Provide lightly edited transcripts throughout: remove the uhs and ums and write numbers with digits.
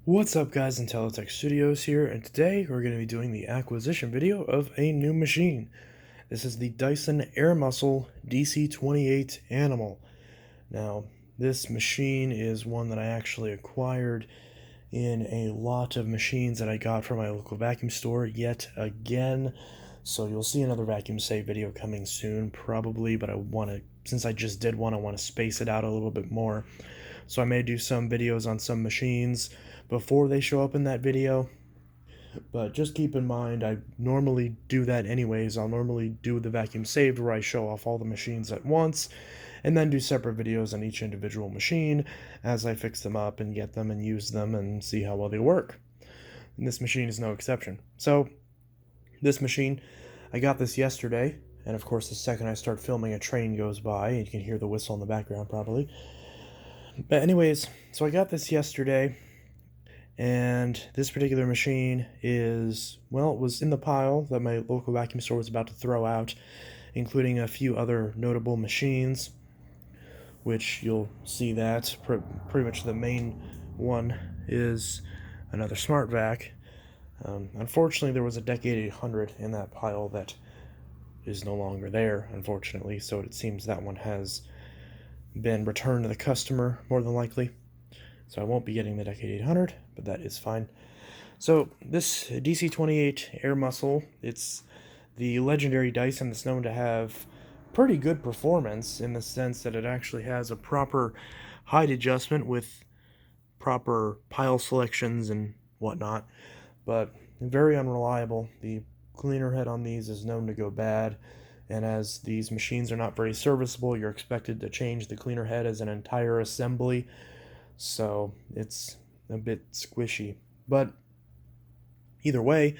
What's up guys, Intelitech Studios here, and today we're going to be doing the acquisition video of a new machine. This is the Dyson AirMuscle DC28 Animal. Now, this machine is one that I actually acquired in a lot of machines that I got from my local vacuum store yet again. So you'll see another vacuum save video coming soon, probably, but since I just did one, I want to space it out a little bit more. So I may do some videos on some machines before they show up in that video, but just keep in mind I normally do that anyways. I'll normally do the vacuum saved where I show off all the machines at once and then do separate videos on each individual machine as I fix them up and get them and use them and see how well they work. And this machine is no exception. So this machine, I got this yesterday, and of course the second I start filming a train goes by, and you can hear the whistle in the background probably. But anyways, so I got this yesterday, and this particular machine is, well, it was in the pile that my local vacuum store was about to throw out, including a few other notable machines, which you'll see that. Pretty much the main one is another smart vac. Unfortunately, there was a Decade 800 in that pile that is no longer there, unfortunately, so it seems that one has been returned to the customer, more than likely. So I won't be getting the Decade 800, but that is fine. So this DC28 AirMuscle, it's the legendary Dyson that's known to have pretty good performance in the sense that it actually has a proper height adjustment with proper pile selections and whatnot, but very unreliable. The cleaner head on these is known to go bad, and as these machines are not very serviceable, you're expected to change the cleaner head as an entire assembly, so it's a bit squishy. But either way,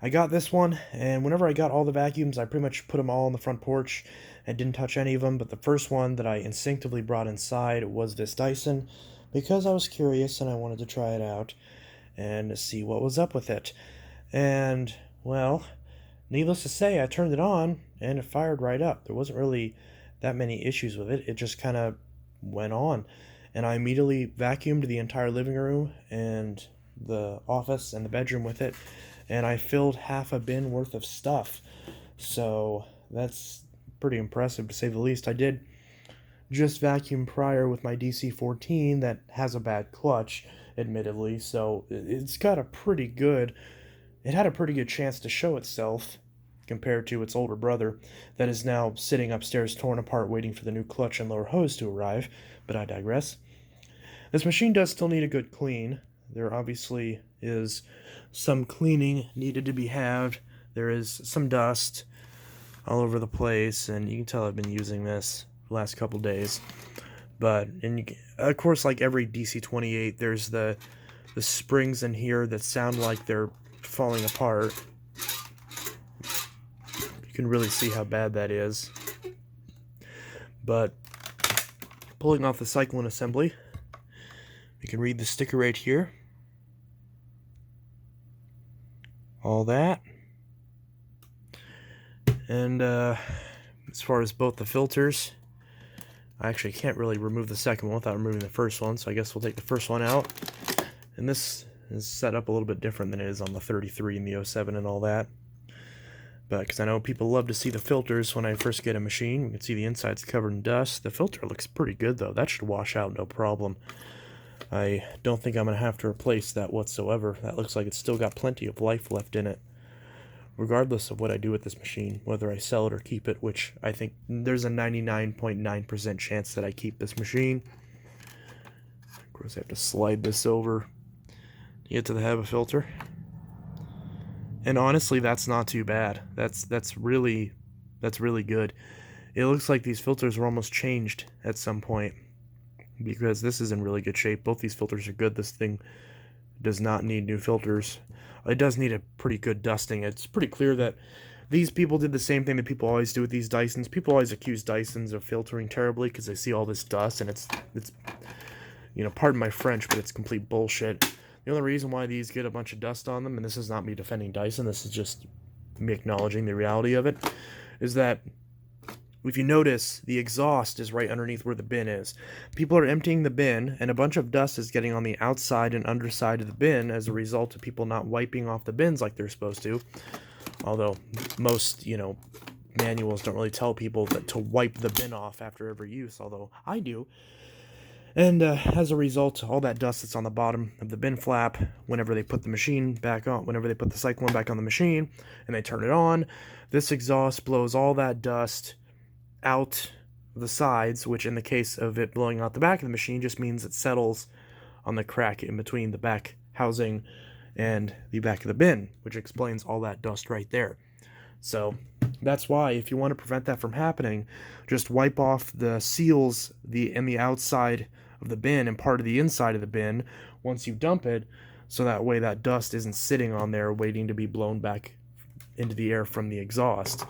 I got this one, and whenever I got all the vacuums, I pretty much put them all on the front porch and didn't touch any of them. But the first one that I instinctively brought inside was this Dyson, because I was curious and I wanted to try it out and see what was up with it. And, well, needless to say, I turned it on and it fired right up. There wasn't really that many issues with it. It just kind of went on. And I immediately vacuumed the entire living room and the office and the bedroom with it, and I filled half a bin worth of stuff. So that's pretty impressive, to say the least. I did just vacuum prior with my DC14 that has a bad clutch, admittedly, so it's got a pretty good, it had a pretty good chance to show itself compared to its older brother that is now sitting upstairs torn apart waiting for the new clutch and lower hose to arrive, but I digress. This machine does still need a good clean. There obviously is some cleaning needed to be had. There is some dust all over the place, and you can tell I've been using this the last couple days. But, and of course, like every DC28, there's the springs in here that sound like they're falling apart. You can really see how bad that is. But pulling off the cyclone assembly, you can read the sticker right here. All that. And as far as both the filters, I actually can't really remove the second one without removing the first one, so I guess we'll take the first one out. And this is set up a little bit different than it is on the 33 and the 07 and all that. But because I know people love to see the filters when I first get a machine. You can see the inside's covered in dust. The filter looks pretty good, though. That should wash out no problem. I don't think I'm going to have to replace that whatsoever. That looks like it's still got plenty of life left in it, regardless of what I do with this machine, whether I sell it or keep it, which I think there's a 99.9% chance that I keep this machine. Of course, I have to slide this over to get to the HEPA filter. And honestly, that's not too bad. That's really good. It looks like these filters were almost changed at some point, because this is in really good shape. Both these filters are good. This thing does not need new filters. It does need a pretty good dusting. It's pretty clear that these people did the same thing that people always do with these Dysons. People always accuse Dysons of filtering terribly because they see all this dust, and it's you know, pardon my French, but it's complete bullshit. The only reason why these get a bunch of dust on them, and this is not me defending Dyson, this is just me acknowledging the reality of it, is that if you notice, the exhaust is right underneath where the bin is. People are emptying the bin, and a bunch of dust is getting on the outside and underside of the bin as a result of people not wiping off the bins like they're supposed to. Although most, manuals don't really tell people that to wipe the bin off after every use, although I do. And as a result, all that dust that's on the bottom of the bin flap, whenever they put the machine back on, whenever they put the cyclone back on the machine and they turn it on, this exhaust blows all that dust out the sides, which in the case of it blowing out the back of the machine just means it settles on the crack in between the back housing and the back of the bin, which explains all that dust right there. So that's why, if you want to prevent that from happening, just wipe off the seals in the outside of the bin and part of the inside of the bin once you dump it, so that way that dust isn't sitting on there waiting to be blown back into the air from the exhaust.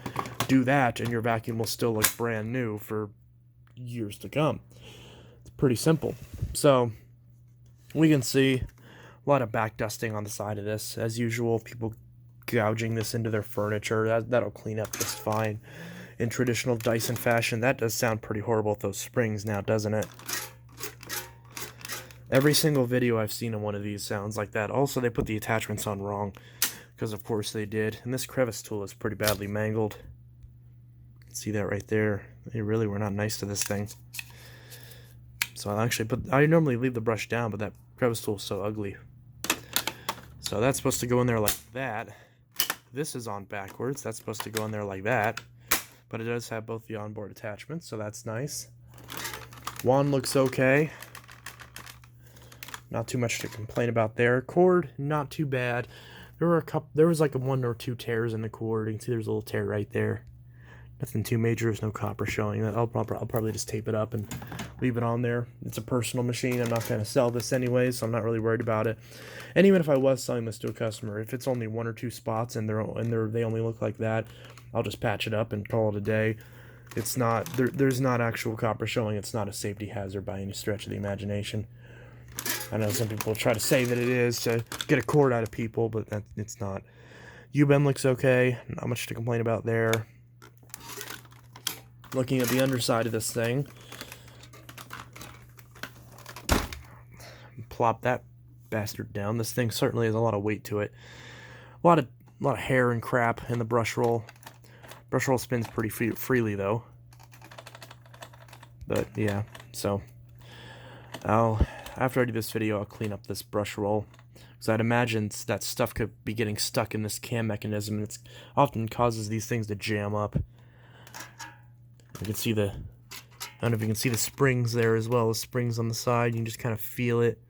Do that and your vacuum will still look brand new for years to come. It's pretty simple. So we can see a lot of back dusting on the side of this. As usual, people gouging this into their furniture. That'll clean up just fine in traditional Dyson fashion. That does sound pretty horrible with those springs now, doesn't it? Every single video I've seen on one of these sounds like that. Also, they put the attachments on wrong, because of course they did. And this crevice tool is pretty badly mangled. See that right there? They really were not nice to this thing. So I normally leave the brush down, but that crevice tool is so ugly. So that's supposed to go in there like that. This is on backwards. That's supposed to go in there like that. But it does have both the onboard attachments, so that's nice. Wand looks okay. Not too much to complain about there. Cord, not too bad. There was like one or two tears in the cord. You can see there's a little tear right there. Nothing too major. There's no copper showing. I'll probably just tape it up and leave it on there. It's a personal machine. I'm not going to sell this anyway, so I'm not really worried about it. And even if I was selling this to a customer, if it's only one or two spots and they only look like that, I'll just patch it up and call it a day. It's not there's not actual copper showing. It's not a safety hazard by any stretch of the imagination. I know some people try to say that it is to get a cord out of people, but it's not. U-bend looks okay. Not much to complain about there. Looking at the underside of this thing, plop that bastard down. This thing certainly has a lot of weight to it. A lot of hair and crap in the brush roll. Brush roll spins pretty freely though. But yeah, so after I do this video, I'll clean up this brush roll, because I'd imagine that stuff could be getting stuck in this cam mechanism, and it often causes these things to jam up. You can see I don't know if you can see the springs there as well, the springs on the side. You can just kind of feel it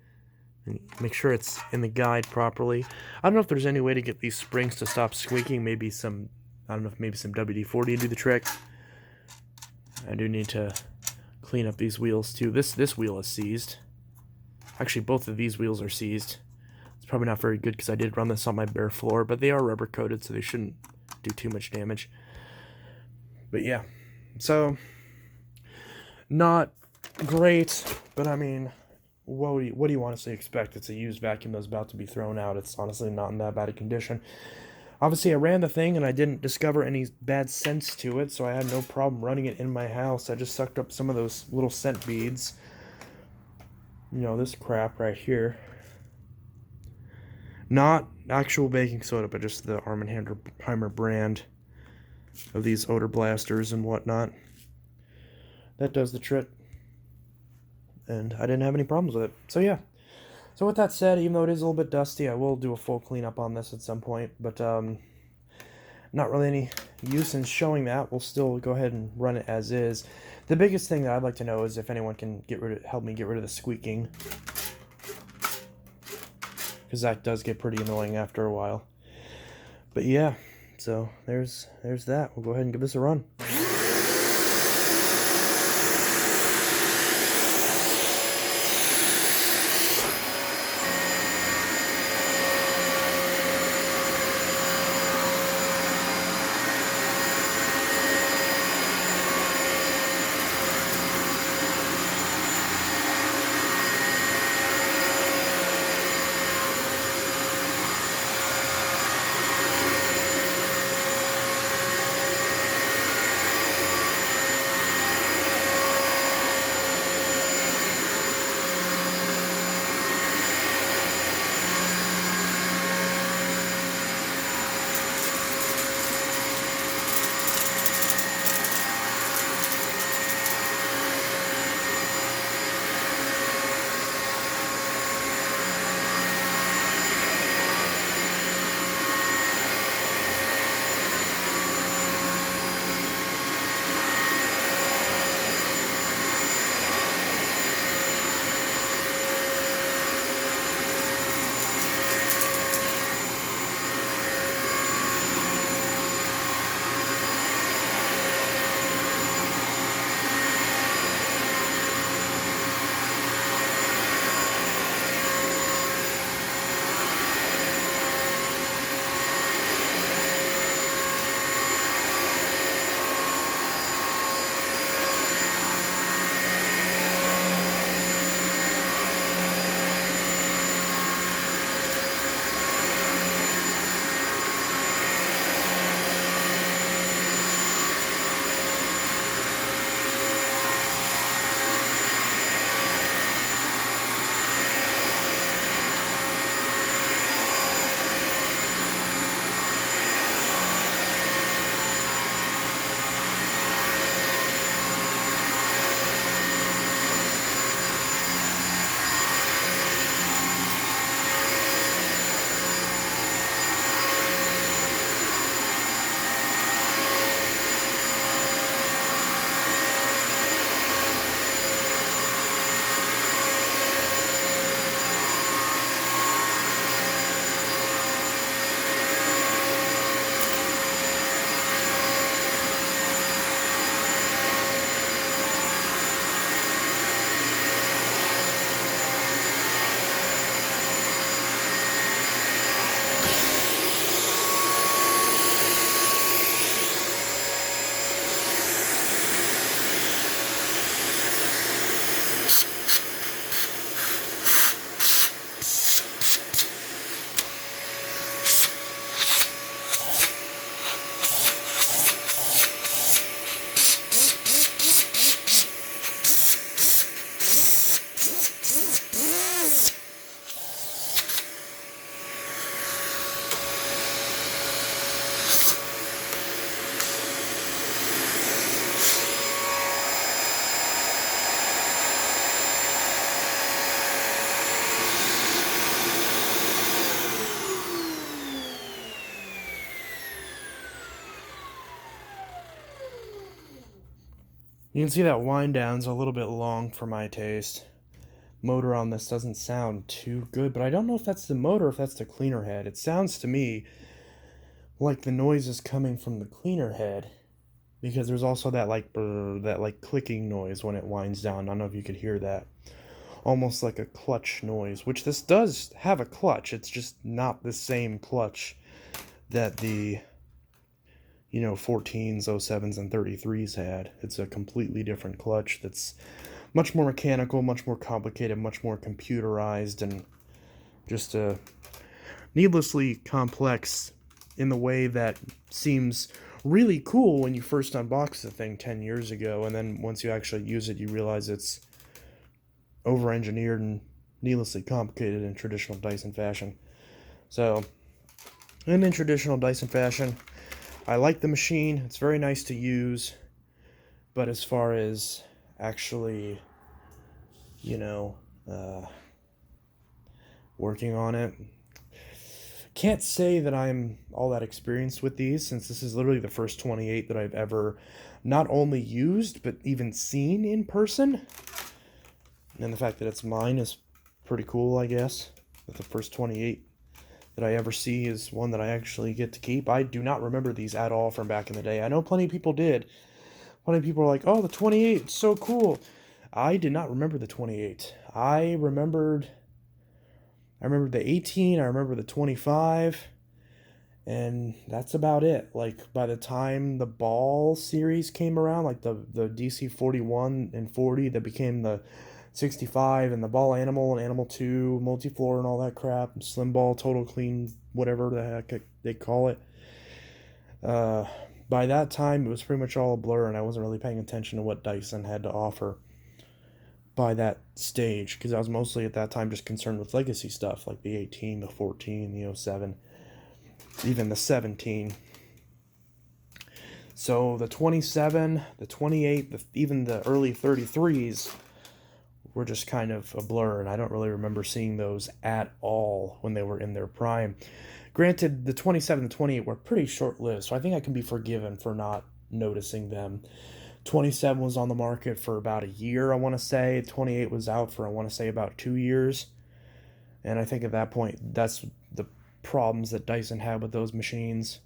and make sure it's in the guide properly. I don't know if there's any way to get these springs to stop squeaking. Maybe maybe some WD-40 to do the trick. I do need to clean up these wheels too. This wheel is seized. Actually, both of these wheels are seized. It's probably not very good because I did run this on my bare floor, but they are rubber coated, so they shouldn't do too much damage. But yeah. So, not great, but I mean, what do you honestly expect? It's a used vacuum that's about to be thrown out. It's honestly not in that bad a condition. Obviously, I ran the thing, and I didn't discover any bad scents to it, so I had no problem running it in my house. I just sucked up some of those little scent beads. You know, this crap right here. Not actual baking soda, but just the Arm & Hammer brand of these odor blasters and whatnot. That does the trick. And I didn't have any problems with it. So yeah. So with that said, even though it is a little bit dusty, I will do a full cleanup on this at some point. But not really any use in showing that. We'll still go ahead and run it as is. The biggest thing that I'd like to know is if anyone can help me get rid of the squeaking. Because that does get pretty annoying after a while. But yeah. So there's that. We'll go ahead and give this a run. You can see that wind down's a little bit long for my taste. Motor on this doesn't sound too good, but I don't know if that's the motor or if that's the cleaner head. It sounds to me like the noise is coming from the cleaner head, because there's also that like brr, that like clicking noise when it winds down. I don't know if you could hear that. Almost like a clutch noise, which this does have a clutch. It's just not the same clutch that the 14s, 07s, and 33s had. It's a completely different clutch that's much more mechanical, much more complicated, much more computerized, and just needlessly complex in the way that seems really cool when you first unbox the thing 10 years ago, and then once you actually use it, you realize it's over-engineered and needlessly complicated in traditional Dyson fashion. So, in traditional Dyson fashion, I like the machine. It's very nice to use, but as far as actually, working on it, can't say that I'm all that experienced with these, since this is literally the first 28 that I've ever not only used, but even seen in person. And the fact that it's mine is pretty cool, I guess. That the first 28 that I ever see is one that I actually get to keep. I do not remember these at all from back in the day. I know plenty of people did. Plenty of people are like, oh, the 28, it's so cool. I did not remember the 28. I remembered the 18, I remember the 25, and that's about it. Like, by the time the ball series came around, like the DC41 and 40 that became the 65, and the ball animal and animal 2, multi-floor and all that crap, slim ball, total clean, whatever the heck they call it. By that time, it was pretty much all a blur, and I wasn't really paying attention to what Dyson had to offer by that stage, because I was mostly at that time just concerned with legacy stuff like the 18, the 14, the 07, even the 17. So the 27, the 28, even the early 33s were just kind of a blur, and I don't really remember seeing those at all when they were in their prime. Granted, the 27 and 28 were pretty short-lived, so I think I can be forgiven for not noticing them. 27 was on the market for about a year, I want to say. 28 was out for, I want to say, about 2 years. And I think at that point, that's the problems that Dyson had with those machines.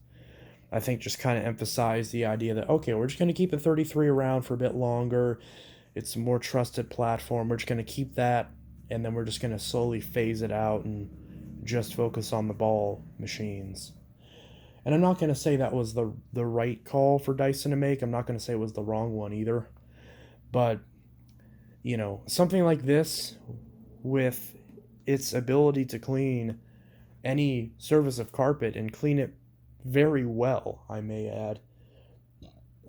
I think just kind of emphasized the idea that, okay, we're just going to keep the 33 around for a bit longer. It's a more trusted platform. We're just going to keep that, and then we're just going to slowly phase it out and just focus on the ball machines. And I'm not going to say that was the right call for Dyson to make. I'm not going to say it was the wrong one either. But, something like this, with its ability to clean any surface of carpet and clean it very well, I may add,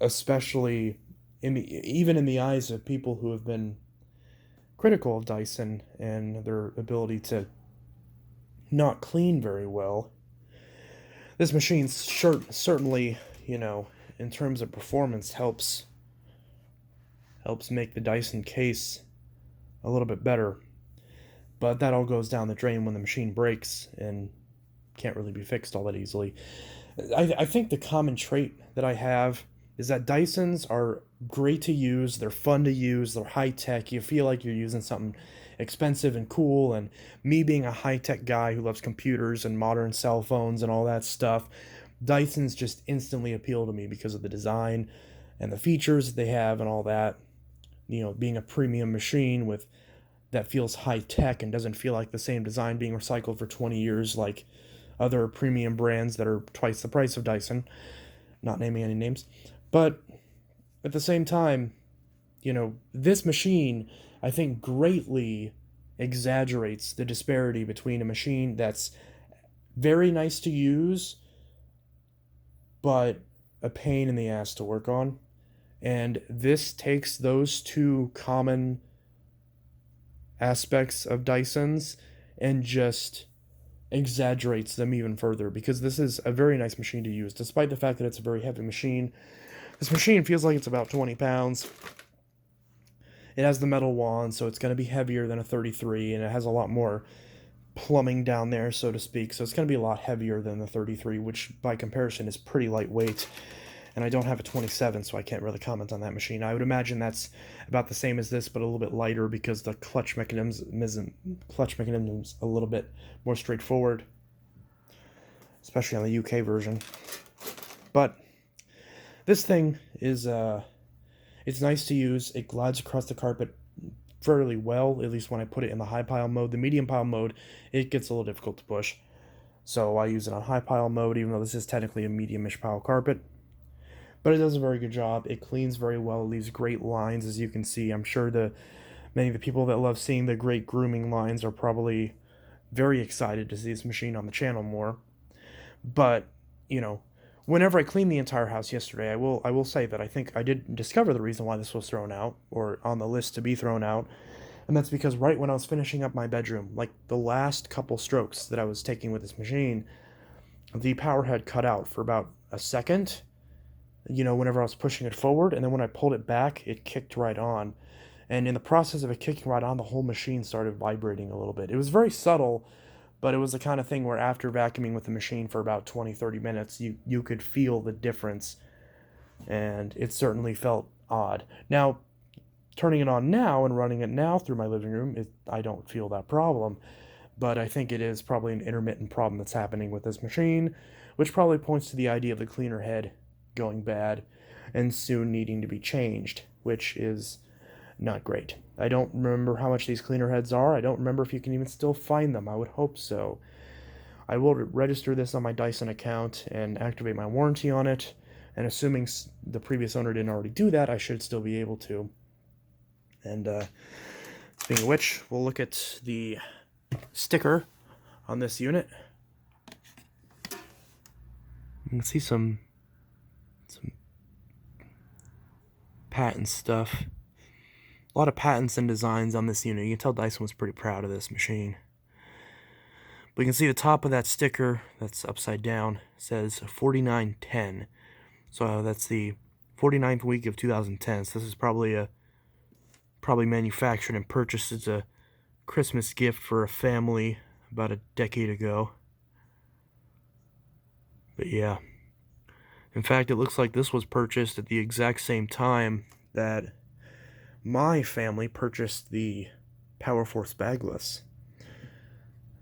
especially even in the eyes of people who have been critical of Dyson and their ability to not clean very well. This machine certainly, in terms of performance, helps make the Dyson case a little bit better. But that all goes down the drain when the machine breaks and can't really be fixed all that easily. I think the common trait that I have is that Dysons are great to use, they're fun to use, they're high-tech, you feel like you're using something expensive and cool, and me being a high-tech guy who loves computers and modern cell phones and all that stuff, Dysons just instantly appeal to me because of the design and the features that they have and all that. Being a premium machine with that feels high-tech and doesn't feel like the same design being recycled for 20 years like other premium brands that are twice the price of Dyson, not naming any names. But at the same time, this machine, I think, greatly exaggerates the disparity between a machine that's very nice to use, but a pain in the ass to work on. And this takes those two common aspects of Dysons and just exaggerates them even further, because this is a very nice machine to use, despite the fact that it's a very heavy machine. This machine feels like it's about 20 pounds. It has the metal wand, so it's going to be heavier than a 33, and it has a lot more plumbing down there, so to speak, so it's going to be a lot heavier than the 33, which by comparison is pretty lightweight. and I don't have a 27, so I can't really comment on that machine. I would imagine that's about the same as this, but a little bit lighter because the clutch mechanism's a little bit more straightforward, especially on the UK version. But this thing is it's nice to use. It glides across the carpet fairly well, at least when I put it in the high pile mode. The medium pile mode, it gets a little difficult to push, so I use it on high pile mode, even though this is technically a medium-ish pile carpet. But it does a very good job. It cleans very well. It leaves great lines, as you can see. I'm sure many of the people that love seeing the great grooming lines are probably very excited to see this machine on the channel more. But, you know, whenever I cleaned the entire house yesterday, I will say that I think I did discover the reason why this was thrown out, or on the list to be thrown out, and that's because right when I was finishing up my bedroom, like the last couple strokes that I was taking with this machine, the power had cut out for about a second, you know, whenever I was pushing it forward, and then when I pulled it back, it kicked right on. And in the process of it kicking right on, the whole machine started vibrating a little bit. It was very subtle, but it was the kind of thing where after vacuuming with the machine for about 20-30 minutes, you could feel the difference, and it certainly felt odd. Now, turning it on now and running it now through my living room, I don't feel that problem, but I think it is probably an intermittent problem that's happening with this machine, which probably points to the idea of the cleaner head going bad and soon needing to be changed, which is not great. I don't remember how much these cleaner heads are. I don't remember if you can even still find them. I would hope so. I will register this on my Dyson account and activate my warranty on it, and assuming the previous owner didn't already do that, I should still be able to. And speaking of which, we'll look at the sticker on this unit. You can see some patent stuff. A lot of patents and designs on this unit. You can tell Dyson was pretty proud of this machine. But you can see the top of that sticker that's upside down says 4910. So that's the 49th week of 2010. So this is probably manufactured and purchased as a Christmas gift for a family about a decade ago. But yeah. In fact, it looks like this was purchased at the exact same time that my family purchased the Powerforce bagless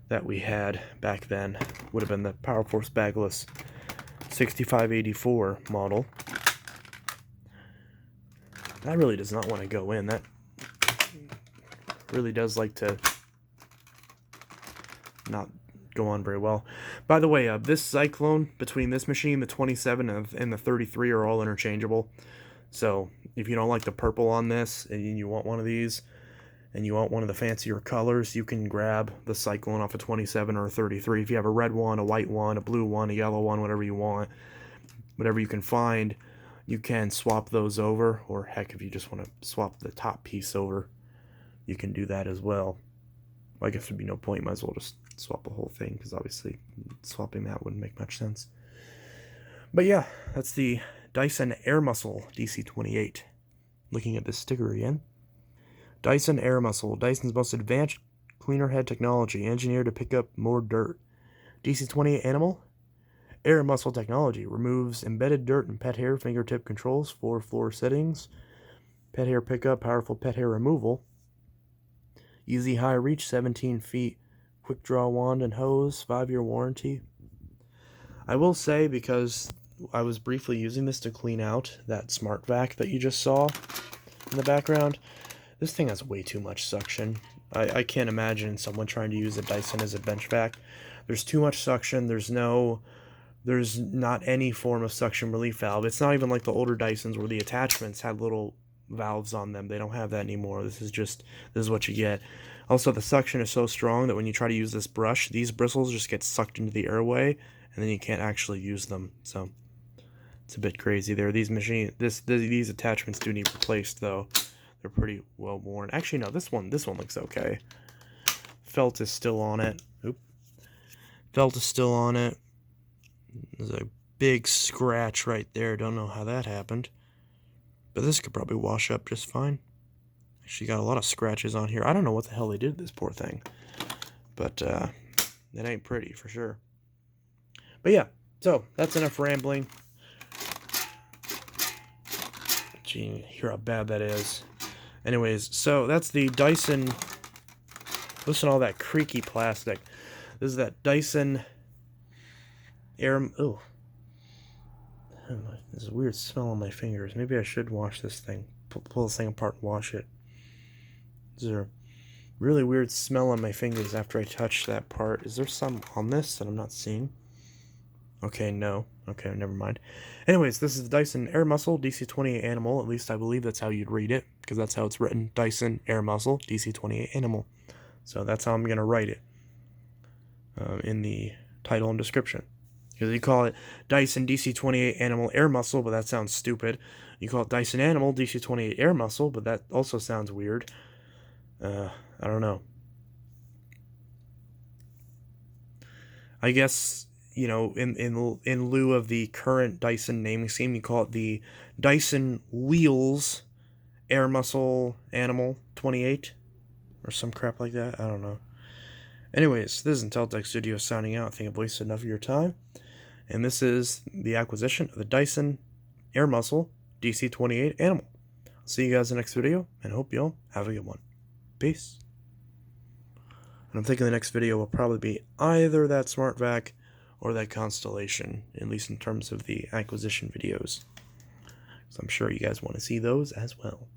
that we had back then. Would have been the Powerforce bagless 6584 model. That really does not want to go in. That really does like to not go on very well. By the way, this Cyclone between this machine, the 27 and the 33 are all interchangeable. So if you don't like the purple on this and you want one of these and you want one of the fancier colors, you can grab the Cyclone off a 27 or a 33. If you have a red one, a white one, a blue one, a yellow one, whatever you want, whatever you can find, you can swap those over. Or heck, if you just want to swap the top piece over, you can do that as well. I guess there'd be no point. Might as well just swap the whole thing, because obviously swapping that wouldn't make much sense. But yeah, that's the Dyson AirMuscle DC28. Looking at this sticker again. Dyson AirMuscle, Dyson's most advanced cleaner head technology, engineered to pick up more dirt. DC28 Animal. AirMuscle technology removes embedded dirt and pet hair, fingertip controls, 4 floor settings, pet hair pickup, powerful pet hair removal, easy high reach, 17 feet, quick draw wand and hose, 5-year warranty. I will say, because I was briefly using this to clean out that smart vac that you just saw in the background, this thing has way too much suction. I can't imagine someone trying to use a Dyson as a bench vac. There's too much suction. There's not any form of suction relief valve. It's not even like the older Dysons where the attachments had little valves on them. They don't have that anymore. This is what you get. Also, the suction is so strong that when you try to use this brush, these bristles just get sucked into the airway, and then you can't actually use them. So it's a bit crazy there. These attachments do need replaced, though. They're pretty well worn. Actually, no, this one looks okay. Felt is still on it. Oop. Felt is still on it. There's a big scratch right there. Don't know how that happened. But this could probably wash up just fine. Actually got a lot of scratches on here. I don't know what the hell they did to this poor thing. But it ain't pretty for sure. But yeah, so that's enough rambling. you can hear how bad that is. Anyways, so that's the Dyson. Listen to all that creaky plastic. This is that Dyson Air. Oh, there's a weird smell on my fingers. Maybe I should wash this thing. Pull this thing apart and wash it. There's a really weird smell on my fingers after I touch that part. Is there some on this that I'm not seeing? Okay, no. Okay, never mind. Anyways, this is the Dyson AirMuscle DC28 Animal. At least I believe that's how you'd read it, because that's how it's written. Dyson AirMuscle DC28 Animal. So that's how I'm going to write it in the title and description. Because you call it Dyson DC28 Animal AirMuscle, but that sounds stupid. You call it Dyson Animal DC28 AirMuscle, but that also sounds weird. I don't know. I guess, you know, in lieu of the current Dyson naming scheme, you call it the Dyson Wheels AirMuscle Animal 28 or some crap like that. I don't know. Anyways, this is Inteltech Studio signing out. I think I've wasted enough of your time. And this is the acquisition of the Dyson AirMuscle DC28 Animal. I'll see you guys in the next video, and hope you all have a good one. Peace. And I'm thinking the next video will probably be either that smart vac or that Constellation, at least in terms of the acquisition videos. So I'm sure you guys want to see those as well.